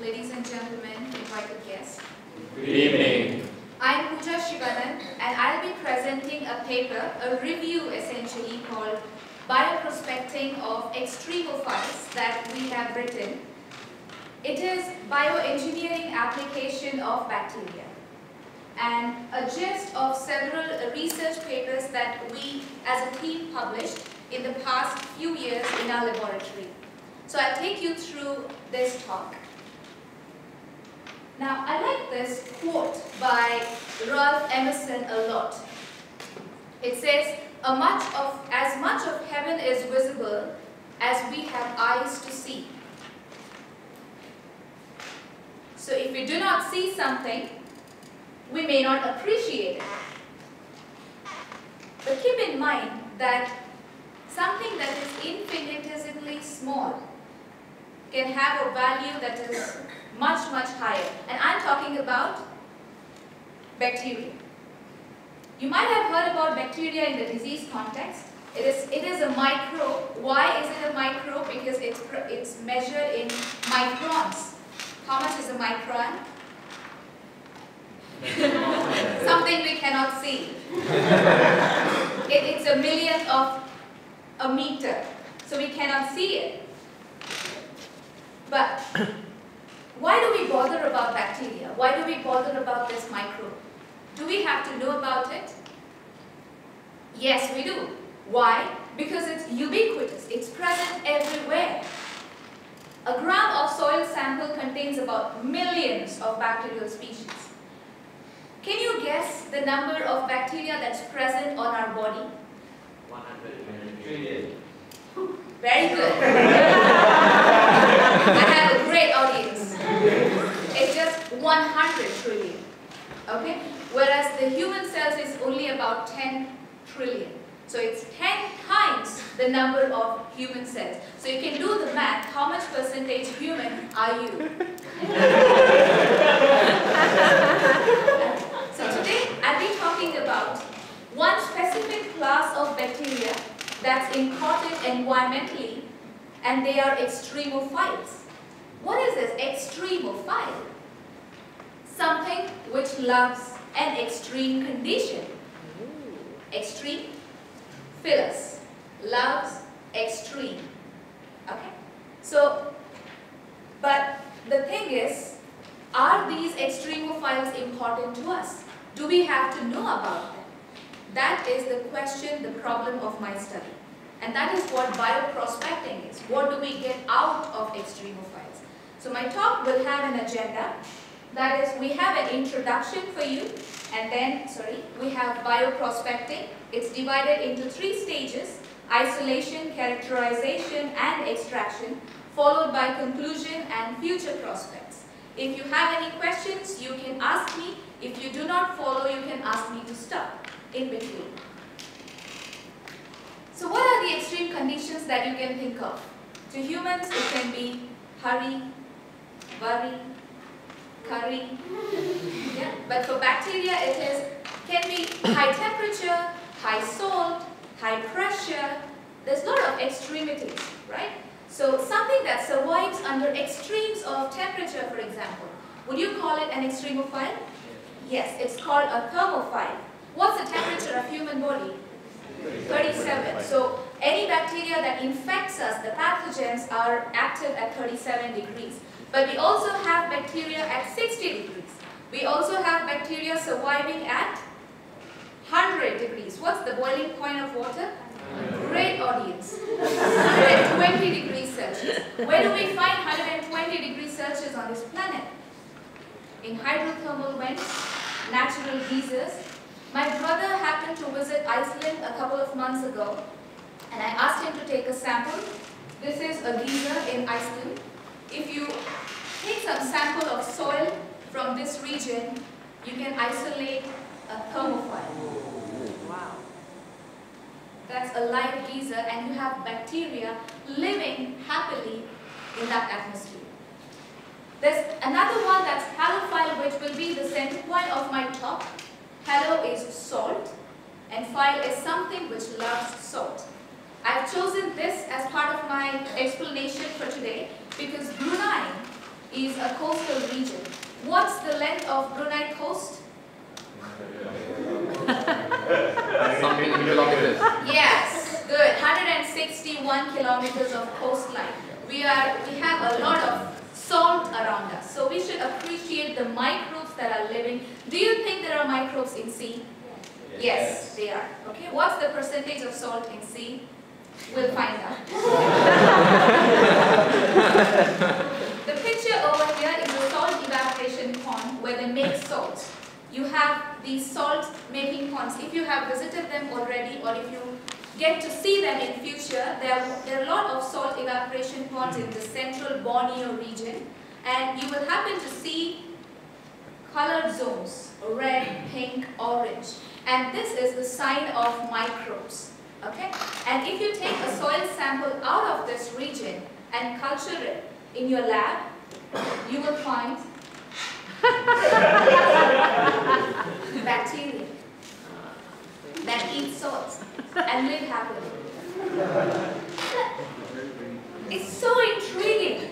ladies and gentlemen, invited guests. Good evening. I'm Pooja Shivanand, and I'll be presenting a paper, a review essentially, called Bioprospecting of Extremophiles that we have written. It is bioengineering application of bacteria, and a gist of several research papers that we as a team published in the past few years in our laboratory. So I'll take you through this talk. Now, I like this quote by Ralph Emerson a lot. It says, as much of heaven is visible as we have eyes to see. So if we do not see something, we may not appreciate it. But keep in mind that something that is infinitesimally small can have a value that is much, much higher. And I'm talking about bacteria. You might have heard about bacteria in the disease context. It is a microbe. Why is it a microbe? Because it's measured in microns. How much is a micron? Something we cannot see. It's a millionth of a meter. So we cannot see it. But why do we bother about bacteria? Why do we bother about this microbe? Do we have to know about it? Yes, we do. Why? Because it's ubiquitous. It's present everywhere. A gram of soil sample contains about millions of bacterial species. Can you guess the number of bacteria that's present on our body? 100 trillion. Very good. I have a great audience. It's just 100 trillion. Okay? Whereas the human cells is only about 10 trillion. So it's 10 times the number of human cells. So you can do the math. How much percentage human are you? So today I'll be talking about one specific class of bacteria that's important environmentally, and they are extremophiles. What is this extremophile? Something which loves an extreme condition. Extreme, philus, loves extreme. Okay? So, but the thing is, are these extremophiles important to us? Do we have to know about them? That is the question, the problem of my study. And that is what bioprospecting is. What do we get out of extremophiles? So my talk will have an agenda. That is, we have an introduction for you, and then, we have bioprospecting. It's divided into 3 stages: isolation, characterization, and extraction, followed by conclusion and future prospects. If you have any questions, you can ask me. If you do not follow, you can ask me to stop in between. So what are the extreme conditions that you can think of? To humans, it can be hurry, worry, curry. Yeah? But for bacteria, can be high temperature, high salt, high pressure. There's a lot of extremities, right? So something that survives under extremes of temperature, for example, would you call it an extremophile? Yes, it's called a thermophile. What's the temperature of human body? 37. So any bacteria that infects us, the pathogens, are active at 37 degrees. But we also have bacteria at 60 degrees. We also have bacteria surviving at 100 degrees. What's the boiling point of water? Great audience. 120 degrees Celsius. Where do we find 120 degrees Celsius on this planet? In hydrothermal vents, natural geysers. My brother happened to visit Iceland a couple of months ago, and I asked him to take a sample. This is a geyser in Iceland. If you take some sample of soil from this region, you can isolate a thermophile. Wow. That's a live geyser, and you have bacteria living happily in that atmosphere. There's another one that's halophile, which will be the center point of my talk. Halo is salt, and phile is something which loves salt. I've chosen this as part of my explanation for today because Brunei is a coastal region. What's the length of Brunei coast? Something kilometers. Yes, good. 161 kilometers of coastline. We have a lot of salt around us, so we should appreciate the microbes that are living. Do you think there are microbes in sea? Yes, they are. Okay, what's the percentage of salt in sea? We'll find out. The picture over here is a salt evaporation pond where they make salt. You have these salt making ponds. If you have visited them already, or if you get to see them in future, there are a lot of salt evaporation ponds in the central Borneo region, and you will happen to see colored zones, red, pink, orange, and this is the sign of microbes. Okay? And if you take a soil sample out of this region and culture it in your lab, you will find bacteria that eat salt and live happily. It's so intriguing.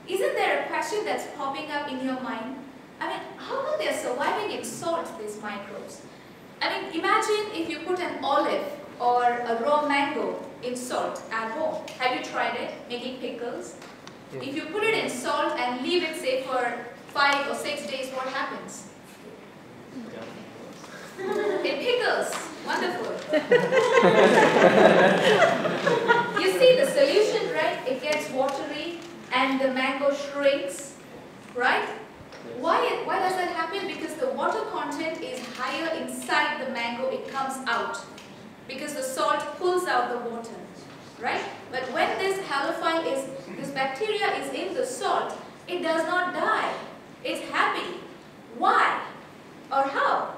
Isn't there a question that's popping up in your mind? I mean, how come they're surviving in salt, these microbes? I mean, imagine if you put an olive or a raw mango in salt at home. Have you tried it, making pickles? Yes. If you put it in salt and leave it, say, for 5 or 6 days, what happens? It pickles. Wonderful. You see the solution, right? It gets watery and the mango shrinks, right? Why does that happen? Because the water content is higher inside the mango, it comes out. Because the salt pulls out the water, right? But when this this bacteria is in the salt, it does not die. It's happy. Why? Or how?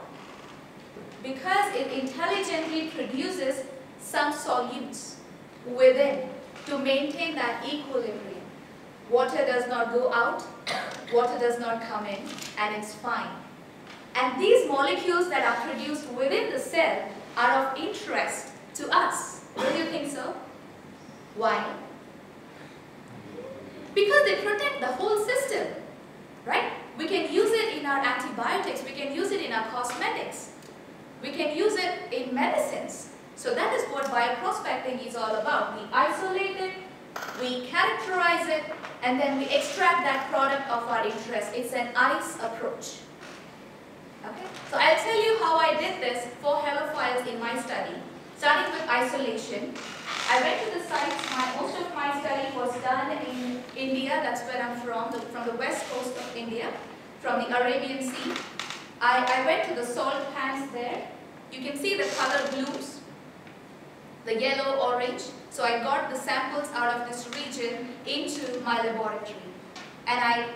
Because it intelligently produces some solutes within to maintain that equilibrium. Water does not go out, water does not come in, and it's fine. And these molecules that are produced within the cell are of interest to us. Don't you think so? Why? Because they protect the whole system, right? We can use it in our antibiotics, we can use it in our cosmetics, we can use it in medicines. So that is what bioprospecting is all about. We isolate it, we characterize it, and then we extract that product of our interest. It's an ICE approach. Okay? So I'll tell you how I did this for halophiles in my study. Starting with isolation, I went to the sites. Most of my study was done in India. That's where I'm from the west coast of India, from the Arabian Sea. I went to the salt pans there. You can see the color blues, the yellow, orange. So I got the samples out of this region into my laboratory and I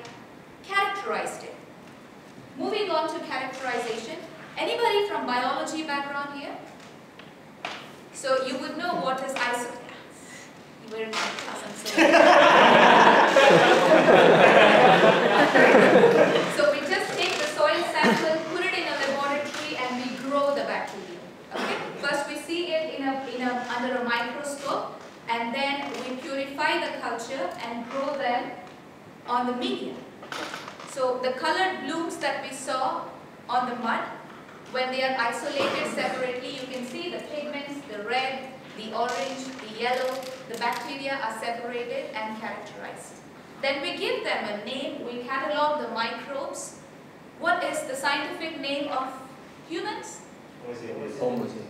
characterized it. Moving on to characterization. Anybody from biology background here? So you would know what is isolation. You were in my class, I'm sorry. So we just take the soil sample, put it in a laboratory, and we grow the bacteria. Okay? First we see it under a microscope, and then we purify the culture and grow them on the medium. So the colored blooms that we saw on the mud, when they are isolated separately, you can see the pigments, the red, the orange, the yellow, the bacteria are separated and characterized. Then we give them a name, we catalog the microbes. What is the scientific name of humans?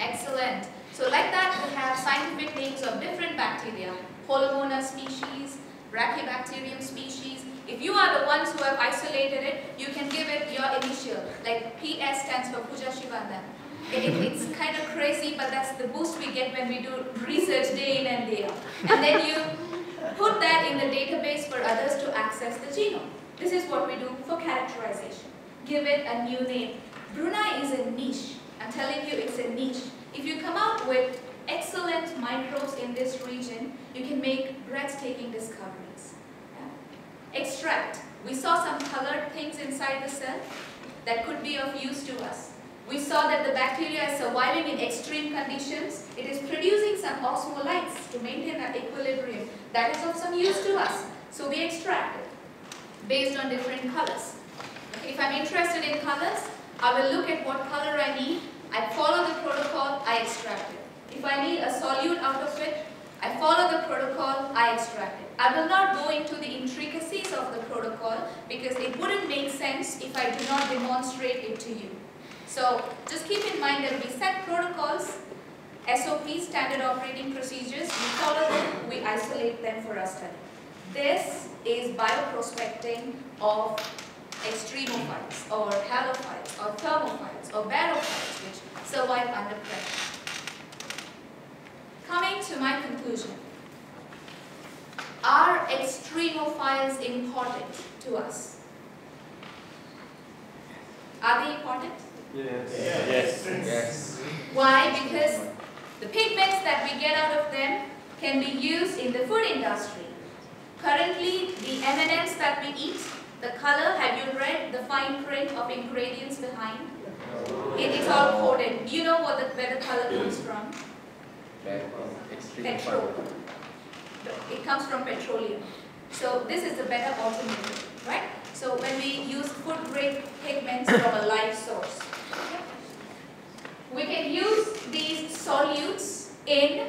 Excellent. So like that, we have scientific names of different bacteria. Polymonas species, Brachybacterium species. If you are the ones who have isolated it, you can give it your initial, like PS stands for Puja Shivanda. It's kind of crazy, but that's the boost we get when we do research day in and day out. And then you put that in the database for others to access the genome. This is what we do for characterization. Give it a new name. Brunei is a niche. I'm telling you, it's a niche. If you come out with excellent microbes in this region, you can make breathtaking discoveries. Yeah? Extract. We saw some colored things inside the cell that could be of use to us. We saw that the bacteria is surviving in extreme conditions. It is producing some osmolytes to maintain that equilibrium. That is of some use to us. So we extract it. based on different colors. Okay, if I'm interested in colors, I will look at what color I need, I follow the protocol, I extract it. If I need a solute out of it, I follow the protocol, I extract it. I will not go into the intricacies of the protocol because it wouldn't make sense if I do not demonstrate it to you. So just keep in mind there will be set protocols, SOPs, standard operating procedures, we follow them, we isolate them for our study. This is bioprospecting of extremophiles or halophiles or thermophiles or barophiles which survive under pressure. Coming to my conclusion, are extremophiles important to us? Are they important? Yes. Yes. Yes. Why? Because the pigments that we get out of them can be used in the food industry. Currently, the M&Ms that we eat, the color, have you read the fine print of ingredients behind? It's all coded. You know where the color comes from? Petrol. It comes from petroleum. So this is the better alternative, right? So when we use food grade pigments from a live source, okay? We can use these solutes in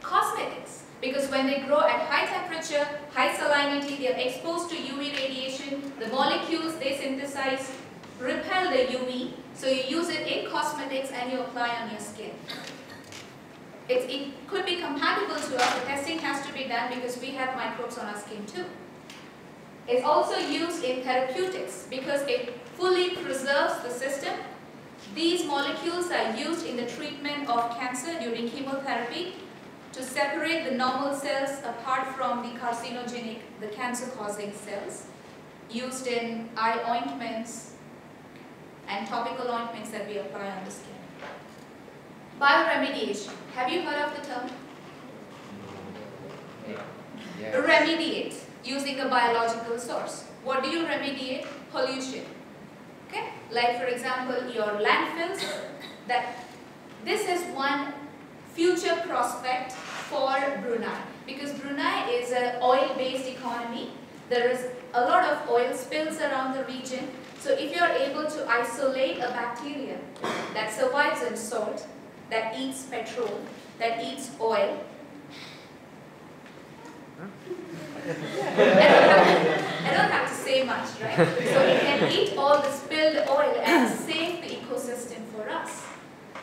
cosmetics because when they grow at high temperature, high salinity, they are exposed to UV radiation, the molecules they synthesize repel the UV, so you use it in cosmetics and you apply on your skin. It could be compatible to us, the testing has to be done because we have microbes on our skin too. It's also used in therapeutics because it fully preserves the system. These molecules are used in the treatment of cancer during chemotherapy to separate the normal cells apart from the carcinogenic, the cancer-causing cells, used in eye ointments and topical ointments that we apply on the skin. Bioremediation. Have you heard of the term? Yeah. Remediate using a biological source. What do you remediate? Pollution. Okay? Like for example, your landfills. This is one future prospect for Brunei because Brunei is an oil-based economy. There is a lot of oil spills around the region. So if you are able to isolate a bacteria that survives in salt, that eats petrol, that eats oil. I don't have to say much, right? So it can eat all the spilled oil and save the ecosystem for us.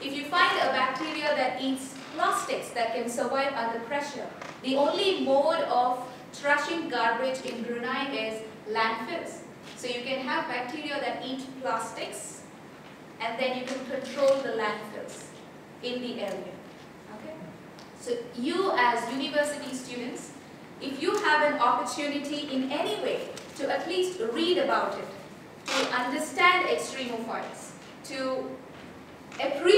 If you find a bacteria that eats plastics that can survive under pressure, the only mode of trashing garbage in Brunei is landfills. So you can have bacteria that eat plastics and then you can control the landfills in the area. Okay? So you as university students, if you have an opportunity in any way to at least read about it, to understand extremophiles, to appreciate